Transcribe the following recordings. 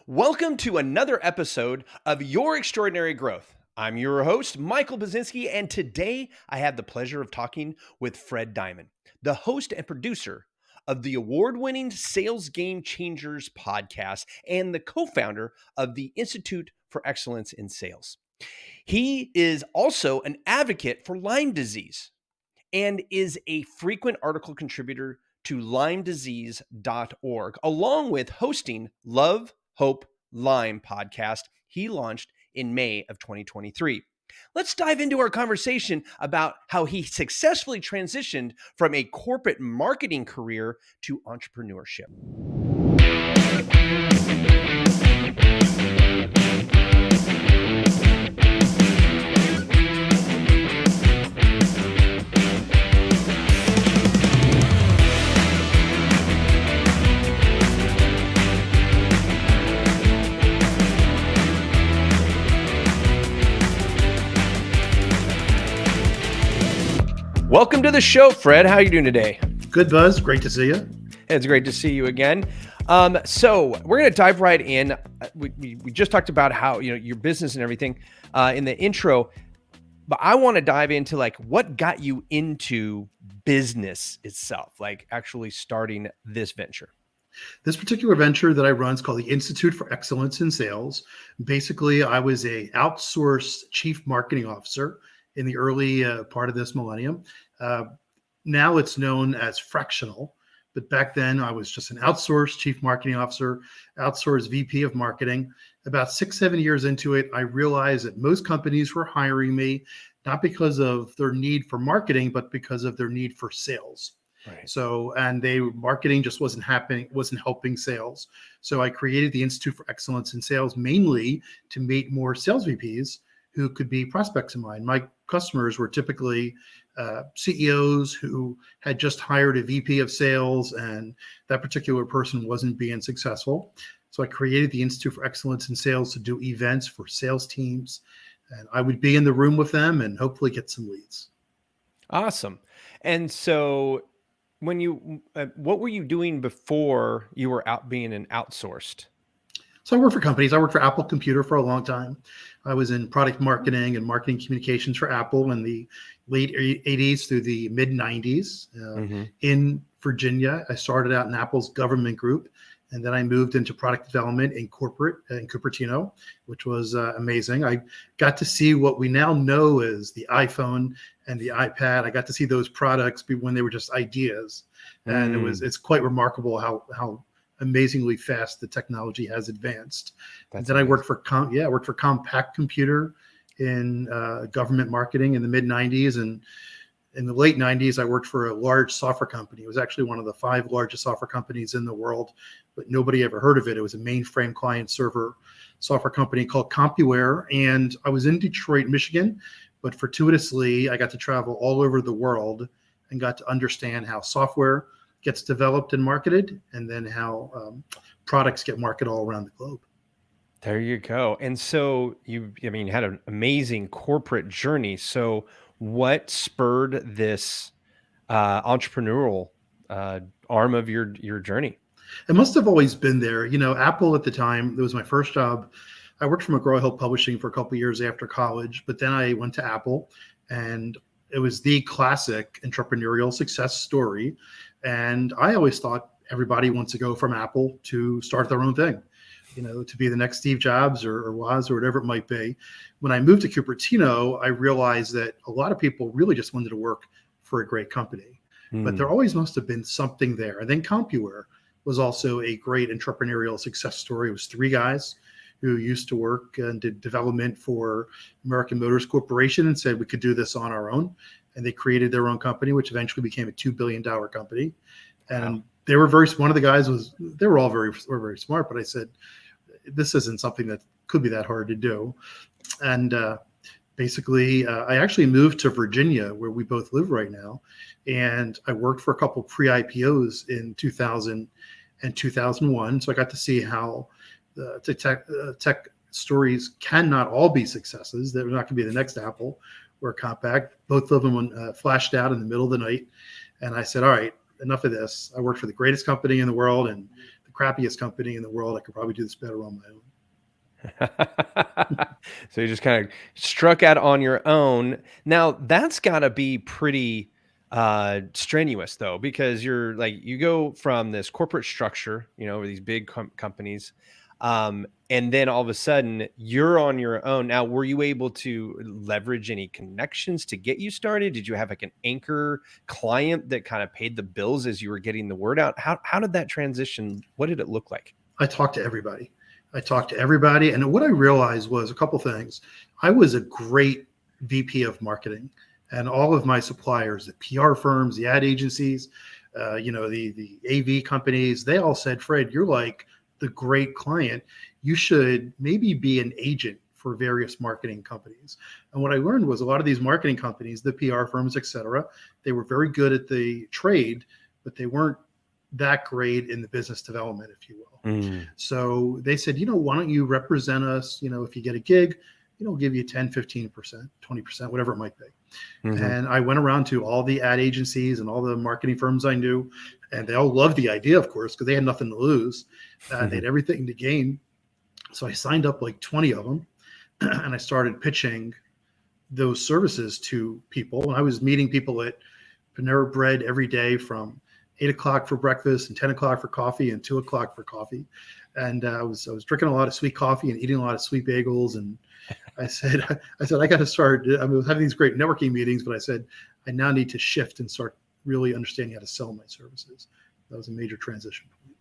Welcome to another episode of Your Extraordinary Growth. I'm your host, Michael Baczynski, and today I have the pleasure of talking with Fred Diamond, the host and producer of the award-winning Sales Game Changers podcast and the co-founder of the Institute for Excellence in Sales. He is also an advocate for Lyme disease and is a frequent article contributor to LymeDisease.org, along with hosting Love, Hope, Lyme podcast he launched in May of 2023. Let's dive into our conversation about how he successfully transitioned from a corporate marketing career to entrepreneurship. Welcome to the show, Fred. How are you doing today? Good, Buzz. Great to see you. It's great to see you again. So we're going to dive right in. We just talked about how, your business and everything in the intro, but I want to dive into like what got you into business itself, like actually starting this venture. This particular venture that I run is called the Institute for Excellence in Sales. Basically, I was a outsourced chief marketing officer in the early part of this millennium. Now it's known as fractional, but back then I was just an outsourced chief marketing officer, outsourced VP of marketing. About 6-7 years into it, I realized that most companies were hiring me, not because of their need for marketing, but because of their need for sales. Right. So, and marketing just wasn't helping sales. So I created the Institute for Excellence in Sales mainly to meet more sales VPs who could be prospects of mine. My customers were typically CEOs who had just hired a VP of sales, and that particular person wasn't being successful. So I created the Institute for Excellence in Sales to do events for sales teams, and I would be in the room with them and hopefully get some leads. Awesome. And so when what were you doing before you were out being an outsourced? So I worked for companies. I worked for Apple Computer for a long time. I was in product marketing and marketing communications for Apple in the late 80s through the mid 90s. In Virginia, I started out in Apple's government group, and then I moved into product development in corporate in Cupertino, which was amazing. I got to see what we now know as the iPhone and the iPad. I got to see those products when they were just ideas, and it's quite remarkable how amazingly fast the technology has advanced. And then amazing. I worked for Compact Computer in government marketing in the mid 90s, and in the late 90s I worked for a large software company. It was actually one of the 5 largest software companies in the world, but nobody ever heard of it. It was a mainframe client server software company called CompuWare, and I was in Detroit, Michigan, but fortuitously I got to travel all over the world and got to understand how software gets developed and marketed, and then how products get marketed all around the globe. There you go. And so you had an amazing corporate journey. So what spurred this entrepreneurial arm of your journey? It must have always been there. Apple at the time, it was my first job. I worked for McGraw-Hill Publishing for a couple of years after college, but then I went to Apple, and it was the classic entrepreneurial success story. And I always thought everybody wants to go from Apple to start their own thing, to be the next Steve Jobs or Woz or whatever it might be. When I moved to Cupertino, I realized that a lot of people really just wanted to work for a great company, but there always must have been something there. And then CompuWare was also a great entrepreneurial success story. It was 3 guys who used to work and did development for American Motors Corporation and said we could do this on our own. And they created their own company, which eventually became a $2 billion company. And they were one of the guys they were all very smart, but I said, this isn't something that could be that hard to do. And basically, I actually moved to Virginia, where we both live right now. And I worked for a couple pre-IPOs in 2000 and 2001. So I got to see how tech stories cannot all be successes. They're not going to be the next Apple or Compact. Both of them flashed out in the middle of the night. And I said, all right, enough of this. I worked for the greatest company in the world, and the crappiest company in the world. I could probably do this better on my own. So you just kind of struck out on your own. Now that's got to be pretty strenuous though, because you're like you go from this corporate structure, these big companies, and then all of a sudden you're on your own. Now, were you able to leverage any connections to get you started? Did you have like an anchor client that kind of paid the bills as you were getting the word out? How did that transition? What did it look like? I talked to everybody. And what I realized was a couple things. I was a great VP of marketing, and all of my suppliers, the PR firms, the ad agencies, the AV companies, they all said, Fred, you're like the great client. You should maybe be an agent for various marketing companies. And what I learned was a lot of these marketing companies, the PR firms, et cetera, they were very good at the trade, but they weren't that great in the business development, if you will. So they said, why don't you represent us? If you get a gig, we'll give you 10, 15%, 20%, whatever it might be. And I went around to all the ad agencies and all the marketing firms I knew, and they all loved the idea, of course, because they had nothing to lose. They had everything to gain. So I signed up like 20 of them, and I started pitching those services to people. And I was meeting people at Panera Bread every day from 8 o'clock for breakfast and 10 o'clock for coffee and 2 o'clock for coffee. And I was drinking a lot of sweet coffee and eating a lot of sweet bagels. And I said, I got to start. I was having these great networking meetings, but I said, I now need to shift and start really understanding how to sell my services. That was a major transition point.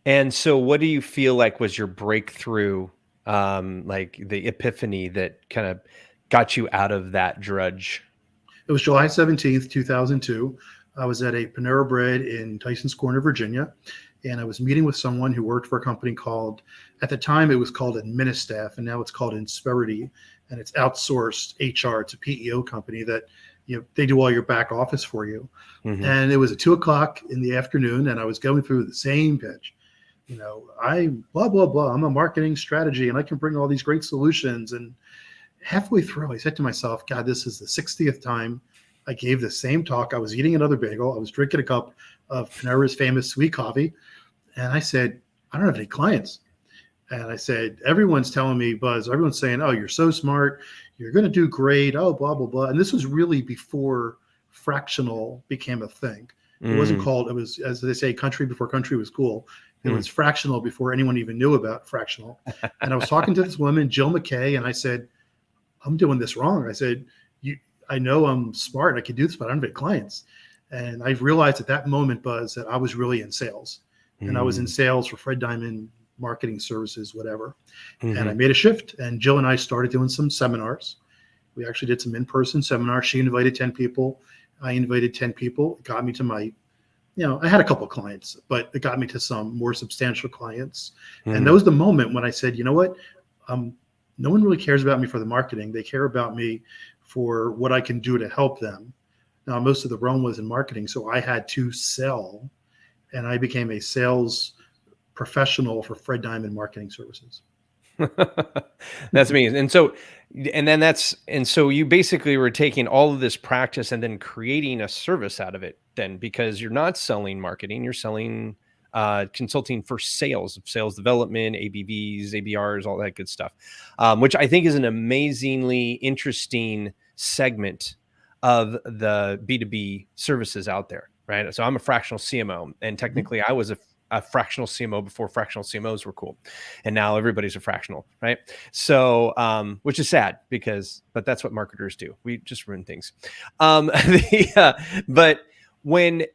And so what do you feel like was your breakthrough, like the epiphany that kind of got you out of that drudge? It was July 17th, 2002. I was at a Panera Bread in Tysons Corner, Virginia, and I was meeting with someone who worked for a company called, at the time it was called Administaff, and now it's called Insperity, and it's outsourced HR. It's a PEO company that they do all your back office for you. And it was at 2 o'clock in the afternoon, and I was going through the same pitch. I blah, blah, blah. I'm a marketing strategy, and I can bring all these great solutions. And halfway through, I said to myself, God, this is the 60th time I gave the same talk. I was eating another bagel. I was drinking a cup of Panera's famous sweet coffee. And I said, I don't have any clients. And I said, everyone's telling me, Buzz, everyone's saying, oh, you're so smart. You're going to do great. Oh, blah, blah, blah. And this was really before fractional became a thing. It wasn't called, it was, as they say, country before country was cool. It was fractional before anyone even knew about fractional. And I was talking to this woman, Jill McKay, and I said, I'm doing this wrong. I said, I know I'm smart, I can do this, but I don't have any clients. And I realized at that moment, Buzz, that I was really in sales. And I was in sales for Fred Diamond marketing services, whatever. And I made a shift. And Jill and I started doing some seminars. We actually did some in-person seminars. She invited 10 people. I invited 10 people. It got me to my, I had a couple of clients, but it got me to some more substantial clients. And that was the moment when I said, you know what? No one really cares about me for the marketing. They care about me for what I can do to help them. Now, most of the realm was in marketing, so I had to sell, and I became a sales professional for Fred Diamond Marketing Services. That's amazing. And so you basically were taking all of this practice and then creating a service out of it then, because you're not selling marketing, you're selling consulting for sales development, ABVs, ABRs, all that good stuff, which I think is an amazingly interesting segment of the B2B services out there, right? So I'm a fractional CMO, and technically I was a fractional CMO before fractional CMOs were cool. And now everybody's a fractional, right? So, which is sad but that's what marketers do. We just ruin things. But when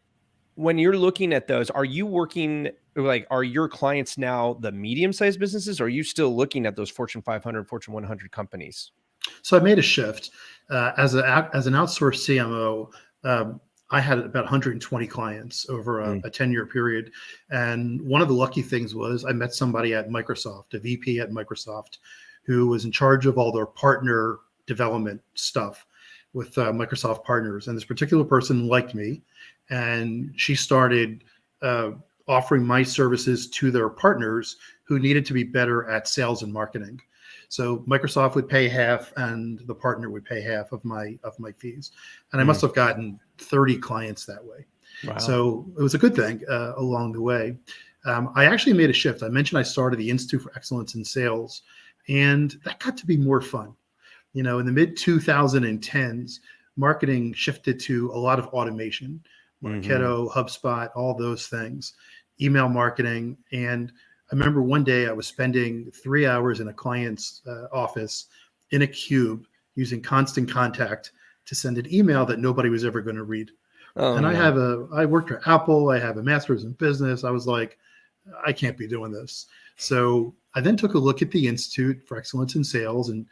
you're looking at those, are you working, like, are your clients now the medium-sized businesses? Or are you still looking at those Fortune 500, Fortune 100 companies? So I made a shift. As an outsourced CMO, I had about 120 clients over a 10-year period. And one of the lucky things was I met somebody at Microsoft, a VP at Microsoft, who was in charge of all their partner development stuff with Microsoft partners. And this particular person liked me, and she started offering my services to their partners who needed to be better at sales and marketing. So Microsoft would pay half, and the partner would pay half of my fees. And I must have gotten 30 clients that way. Wow. So it was a good thing along the way. I actually made a shift. I mentioned I started the Institute for Excellence in Sales, and that got to be more fun. In the mid 2010s, marketing shifted to a lot of automation, Mm-hmm. Marketo, HubSpot, all those things, email marketing. And I remember one day I was spending 3 hours in a client's office in a cube using Constant Contact to send an email that nobody was ever going to read. Oh And no. I worked for Apple. I have a master's in business. I was like, I can't be doing this. So I then took a look at the Institute for Excellence in Sales, and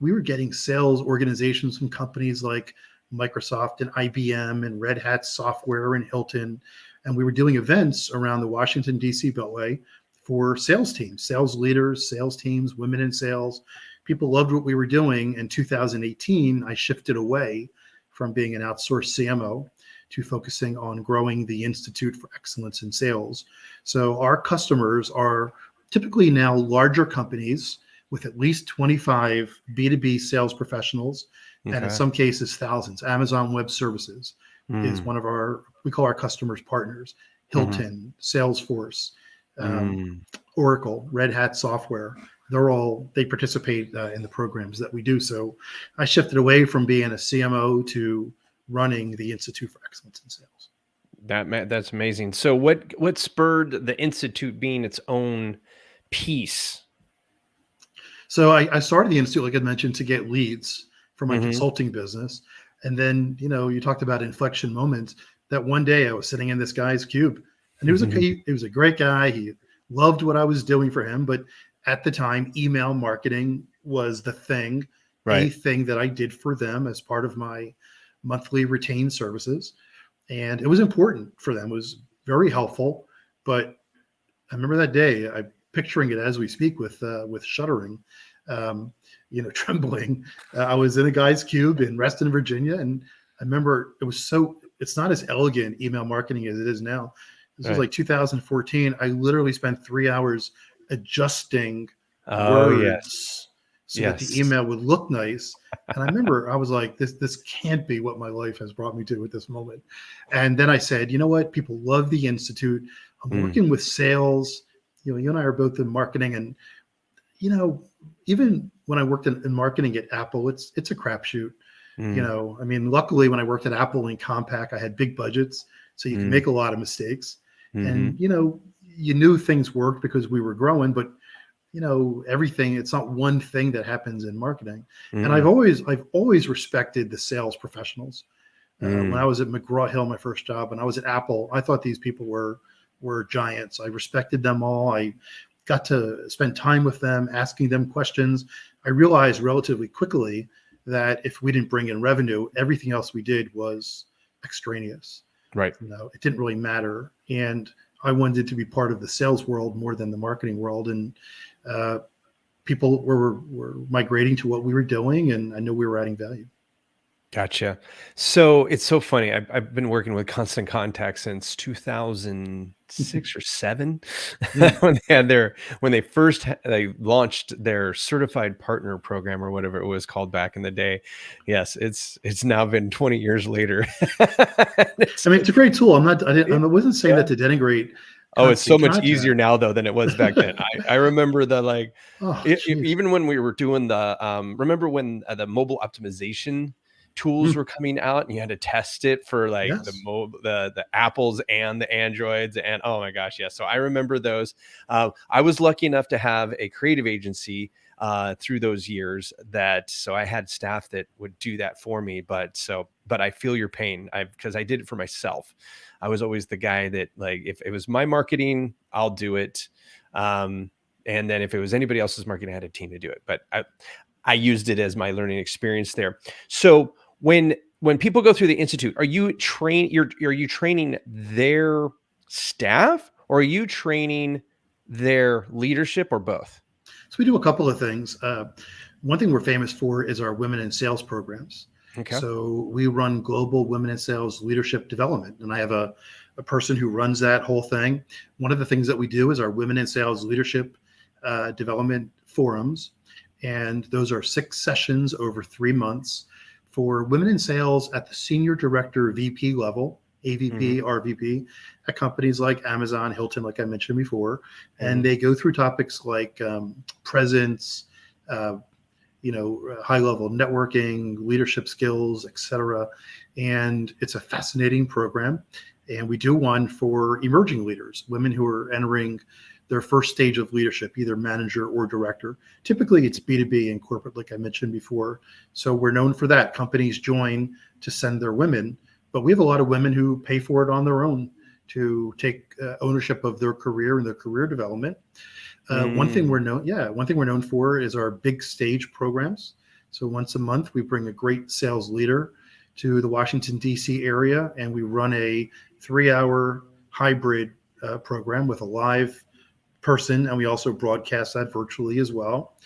we were getting sales organizations from companies like Microsoft and IBM and Red Hat Software and Hilton. And we were doing events around the Washington, D.C. Beltway for sales teams, sales leaders, sales teams, women in sales. People loved what we were doing. In 2018, I shifted away from being an outsourced CMO to focusing on growing the Institute for Excellence in Sales. So our customers are typically now larger companies with at least 25 B2B sales professionals, and in Okay. some cases, thousands. Amazon Web Services is Mm. one of we call our customers partners. Mm-hmm. Hilton, Salesforce, um, Mm. Oracle, Red Hat Software. They participate in the programs that we do. So I shifted away from being a CMO to running the Institute for Excellence in Sales. That's amazing. So what spurred the institute being its own piece? So I started the Institute, like I mentioned, to get leads for my Mm-hmm. consulting business. And then, you talked about inflection moments. That one day I was sitting in this guy's cube, and he was a great guy. He loved what I was doing for him. But at the time, email marketing was a Right. thing that I did for them as part of my monthly retained services. And it was important for them. It was very helpful. But I remember that day. I'm picturing it as we speak with shuddering, trembling. I was in a guy's cube in Reston, Virginia, and I remember it was so. It's not as elegant email marketing as it is now. This was Right. like 2014. I literally spent 3 hours adjusting Oh yes. words so that the Yes. email would look nice. And I remember I was like, this can't be what my life has brought me to at this moment. And then I said, you know what? People love the Institute. I'm Mm. working with sales. You and I are both in marketing, and you know, even when I worked in marketing at Apple, it's a crapshoot. Mm. I mean, luckily when I worked at Apple and Compaq, I had big budgets, so you can Mm. make a lot of mistakes. Mm-hmm. And you knew things worked because we were growing, but everything. It's not one thing that happens in marketing. And I've Mm. always respected the sales professionals. When I Mm. was at McGraw-Hill, my first job, and I was at Apple, I thought these people were giants. I respected them all. I got to spend time with them, asking them questions. I realized relatively quickly that if we didn't bring in revenue, everything else we did was extraneous. Right. It didn't really matter. And I wanted to be part of the sales world more than the marketing world. And uh, people were migrating to what we were doing, and I knew we were adding value. Gotcha. So it's so funny. I've been working with Constant Contact since 2006 or seven, Mm. when they first they launched their certified partner program or whatever it was called back in the day. Yes, it's now been 20 years later. I mean, it's a great tool. I It- wasn't saying yeah. that to denigrate Oh, it's so constant much easier contact. now though than it was back then. I remember the like Oh, geez. even when we were doing the remember when the mobile optimization tools Mm. were coming out and you had to test it for like Yes. the apples and the androids, and oh my gosh, yes. So I remember those. I was lucky enough to have a creative agency through those years, that so I had staff that would do that for me. But I feel your pain, because I did it for myself. I was always the guy that, like, if it was my marketing, I'll do it. And then if it was anybody else's marketing, I had a team to do it. But I used it as my learning experience there. So when people go through the institute, are you training their staff, or are you training their leadership, or both? So we do a couple of things. One thing we're famous for is our women in sales programs. Okay. So we run global women in sales leadership development, and I have a person who runs that whole thing. One of the things that we do is our women in sales leadership development forums, and those are 6 sessions over 3 months for women in sales at the senior director VP level AVP, RVP at companies like Amazon, Hilton, like I mentioned before. Mm-hmm. And they go through topics like presence, uh, high level networking, leadership skills, etc. And it's a fascinating program. And we do one for emerging leaders, women who are entering their first stage of leadership, either manager or director. Typically, it's B2B and corporate, like I mentioned before. So we're known for that. Companies join to send their women, but we have a lot of women who pay for it on their own to take ownership of their career and their career development. One thing we're known for is our big stage programs. So once a month, we bring a great sales leader to the Washington, D.C. area, and we run a 3-hour hybrid program with a live person, and we also broadcast that virtually as well.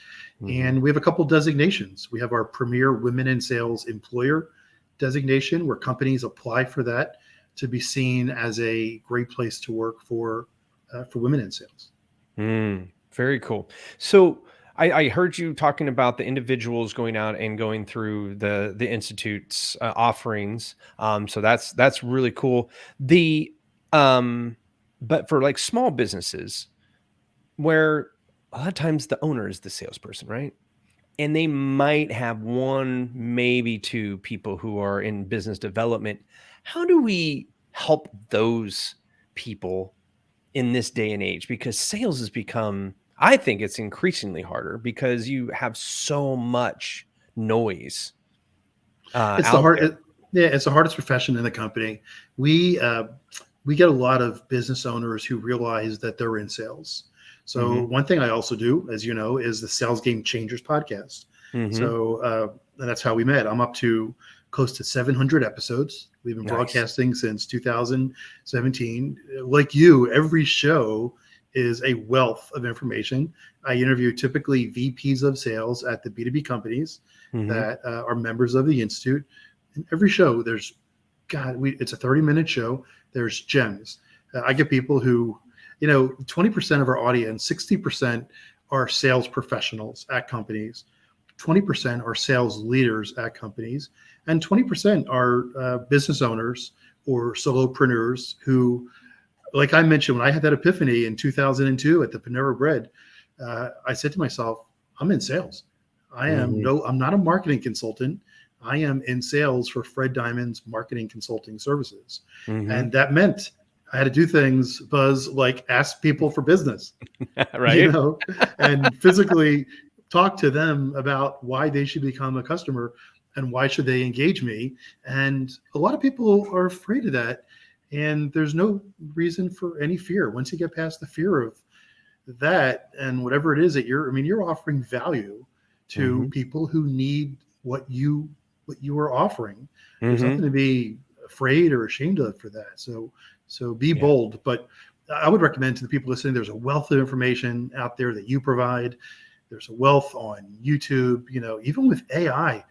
Mm-hmm. And we have a couple designations. We have our Premier Women in Sales Employer designation, where companies apply for that to be seen as a great place to work for women in sales. Very cool. So I heard you talking about the individuals going out and going through the institute's offerings. So that's really cool. The but for like small businesses where a lot of times the owner is the salesperson, right? And they might have one, maybe two people who are in business development. How do we help those people in this day and age? Because sales has become, I think it's increasingly harder because you have so much noise It's the out hard, there. yeah, it's the hardest profession in the company. We uh, we get a lot of business owners who realize that they're in sales. So Hmm. one thing I also do, as you know, is the Sales Game Changers podcast. Hmm. So and that's how we met. I'm up to close to 700 episodes. We've been Nice. broadcasting since 2017. Like you, every show is a wealth of information. I interview typically VPs of sales at the B2B companies Hmm. that are members of the Institute. And every show, it's a 30-minute show. There's gems. I get people who, 20% of our audience, 60% are sales professionals at companies, 20% are sales leaders at companies, and 20% are business owners or solopreneurs who, like I mentioned, when I had that epiphany in 2002 at the Panera Bread, I said to myself, I'm in sales. Hmm. I'm not a marketing consultant. I am in sales for Fred Diamond's marketing consulting services. Hmm. And that meant I had to do things, Buzz, like ask people for business, you Right. know, and physically talk to them about why they should become a customer and why should they engage me. And a lot of people are afraid of that. And there's no reason for any fear. Once you get past the fear of that and whatever it is that you're offering value to Hmm. people who need what you are offering. There's nothing Hmm. to be afraid or ashamed of for that. So be Yeah. bold. But I would recommend to the people listening, there's a wealth of information out there that you provide. There's a wealth on YouTube, even with AI. I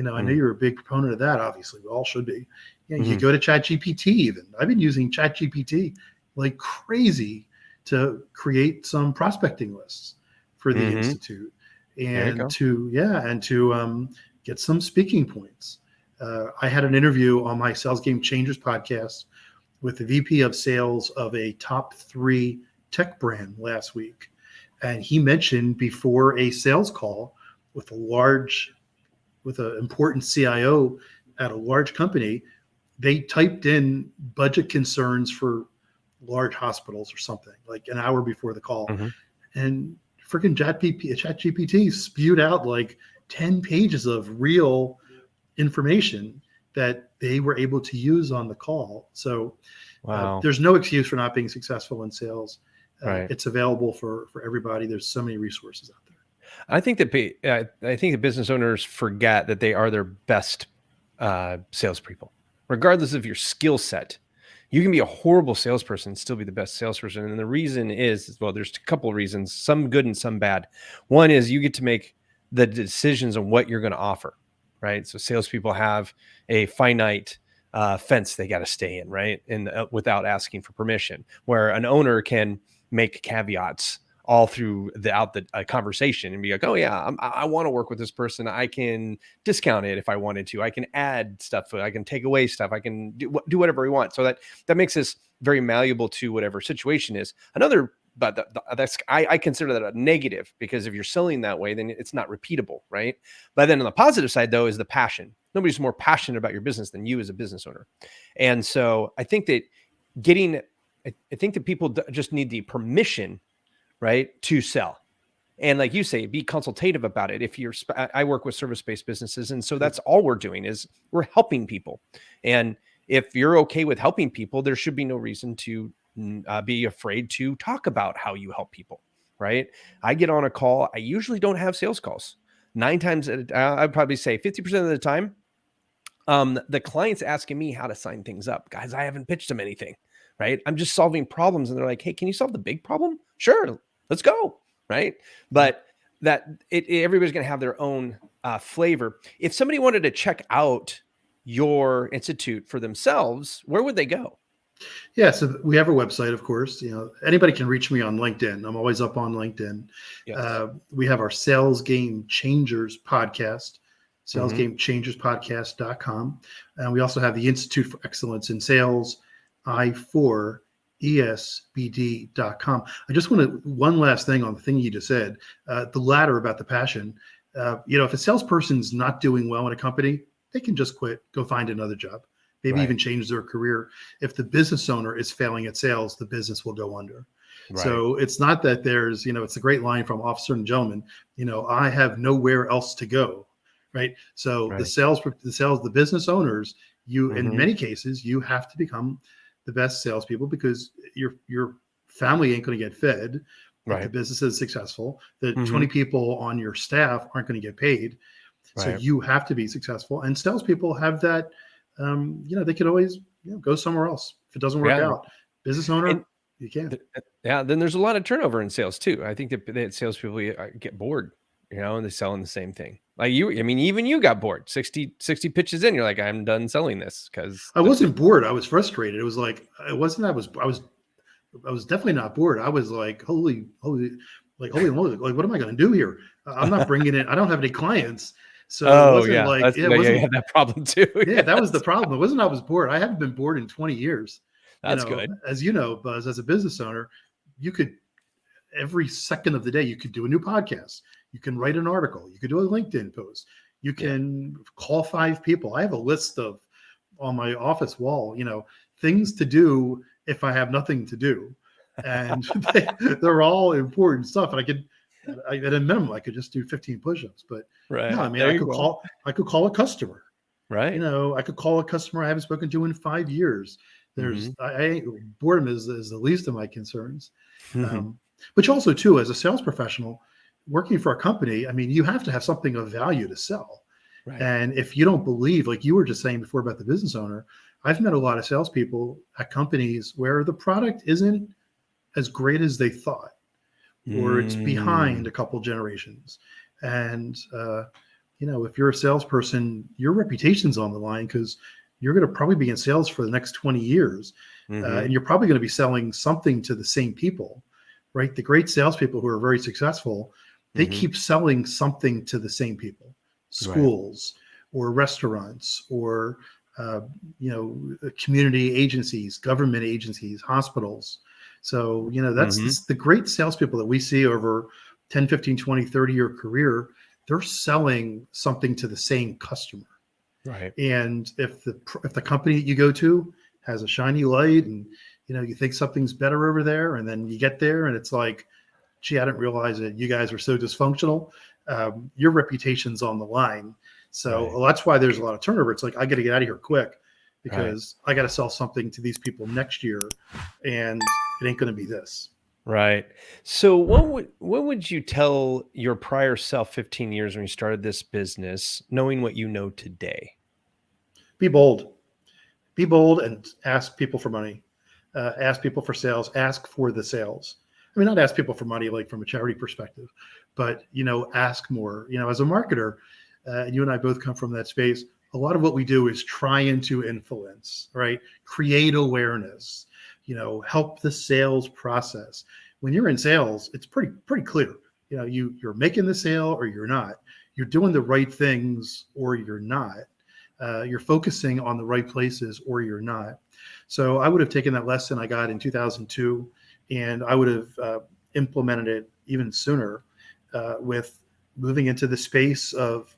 know Mm-hmm. you're a big proponent of that. Obviously, we all should be. You go to ChatGPT. Even I've been using ChatGPT like crazy to create some prospecting lists for the Hmm. institute There you and go. to get some speaking points. I had an interview on my Sales Game Changers podcast with the VP of sales of a top 3 tech brand last week. And he mentioned before a sales call with an important CIO at a large company, they typed in budget concerns for large hospitals or something like an hour before the call. Hmm. And freaking ChatGPT spewed out like 10 pages of real information that they were able to use on the call. So Wow. there's no excuse for not being successful in sales. Right. It's available for everybody. There's so many resources out there. I think that business owners forget that they are their best salespeople, regardless of your skill set. You can be a horrible salesperson and still be the best salesperson. And the reason is, well, there's a couple of reasons, some good and some bad. One is you get to make the decisions on what you're going to offer, right? So salespeople have a finite fence they got to stay in, right? And without asking for permission, where an owner can make caveats all throughout the conversation and be like, oh yeah, I want to work with this person. I can discount it if I wanted to. I can add stuff. I can take away stuff. I can do whatever we want. So that makes us very malleable to whatever situation is. Another, but that's I consider that a negative, because if you're selling that way, then it's not repeatable, right? But then on the positive side, though, is the passion. Nobody's more passionate about your business than you as a business owner. And so I think that I think that people just need the permission, right, to sell. And like you say, be consultative about it. If you're, I work with service-based businesses, and so that's all we're doing is we're helping people. And if you're okay with helping people, there should be no reason to be afraid to talk about how you help people, right? I get on a call. I usually don't have sales calls. 9 times, I'd probably say 50% of the time, the client's asking me how to sign things up. Guys, I haven't pitched them anything, right? I'm just solving problems. And they're like, hey, can you solve the big problem? Sure, let's go, right? But everybody's going to have their own flavor. If somebody wanted to check out your institute for themselves, where would they go? Yeah, so we have a website, of course. Anybody can reach me on LinkedIn. I'm always up on LinkedIn. Yes. We have our Sales Game Changers podcast, salesgamechangerspodcast.com. And we also have the Institute for Excellence in Sales, I4ESBD.com. I just want to, one last thing on the thing you just said, the latter about the passion. If a salesperson's not doing well in a company, they can just quit, go find another job. Maybe even change their career. If the business owner is failing at sales, the business will go under. Right. So it's not that there's, it's a great line from Officer and Gentleman, I have nowhere else to go. Right. So the business owners, in many cases, you have to become the best salespeople, because your family ain't going to get fed. Right. The business is successful. The 20 people on your staff aren't going to get paid. So you have to be successful. And salespeople have that. They could always go somewhere else if it doesn't work out. Business owner, you can't. Then there's a lot of turnover in sales too. I think that salespeople get bored, and they sell in the same thing. Like even you got bored. 60 pitches in, you're like, I'm done selling this, because I wasn't bored. I was frustrated. It was like, it wasn't. I was definitely not bored. I was like, holy moly, like what am I going to do here? I'm not bringing in. I don't have any clients. So it wasn't like, you had that problem too. Yeah, that was the problem. It wasn't I was bored. I haven't been bored in 20 years. That's good. As you know, Buzz, as a business owner, you could, every second of the day, you could do a new podcast. You can write an article. You could do a LinkedIn post. You can call 5 people. I have a list of, on my office wall, things to do if I have nothing to do. And they're all important stuff. And at a minimum, I could just do 15 push-ups, but no, I mean, I could call a customer, right? I could call a customer I haven't spoken to in 5 years. Boredom is the least of my concerns. But also too, as a sales professional working for a company, I mean, you have to have something of value to sell. Right. And if you don't believe, like you were just saying before about the business owner, I've met a lot of salespeople at companies where the product isn't as great as they thought, or it's behind a couple generations. And, if you're a salesperson, your reputation's on the line, because you're going to probably be in sales for the next 20 years. And you're probably going to be selling something to the same people, right? The great salespeople who are very successful, they keep selling something to the same people, schools or restaurants or, community agencies, government agencies, hospitals. So, that's the great salespeople that we see over 10, 15, 20, 30-year career. They're selling something to the same customer. Right. And if the company that you go to has a shiny light and, you think something's better over there, and then you get there and it's like, gee, I didn't realize that you guys are so dysfunctional. Your reputation's on the line. So that's why there's a lot of turnover. It's like, I got to get out of here quick, because I got to sell something to these people next year, and it ain't going to be this. Right. So what would you tell your prior self 15 years when you started this business, knowing what you know today? Be bold. Be bold and ask people for money. Ask people for sales. Ask for the sales. I mean, not ask people for money like from a charity perspective, but, ask more. As a marketer, and you and I both come from that space, a lot of what we do is trying to influence, right? Create awareness, help the sales process. When you're in sales, it's pretty clear. You're making the sale or you're not. You're doing the right things or you're not. You're focusing on the right places or you're not. So I would have taken that lesson I got in 2002, and I would have implemented it even sooner with moving into the space of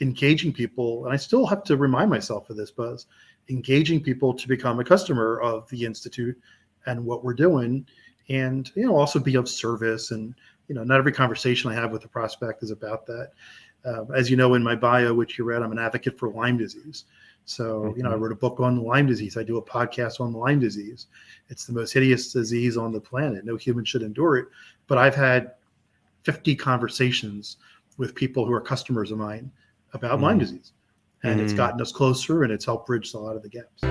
engaging people. And I still have to remind myself of this, Buzz, engaging people to become a customer of the Institute and what we're doing, and also be of service. And not every conversation I have with a prospect is about that. As you know, in my bio, which you read, I'm an advocate for Lyme disease. So, I wrote a book on Lyme disease. I do a podcast on Lyme disease. It's the most hideous disease on the planet. No human should endure it. But I've had 50 conversations with people who are customers of mine about Lyme disease. And it's gotten us closer, and it's helped bridge a lot of the gaps.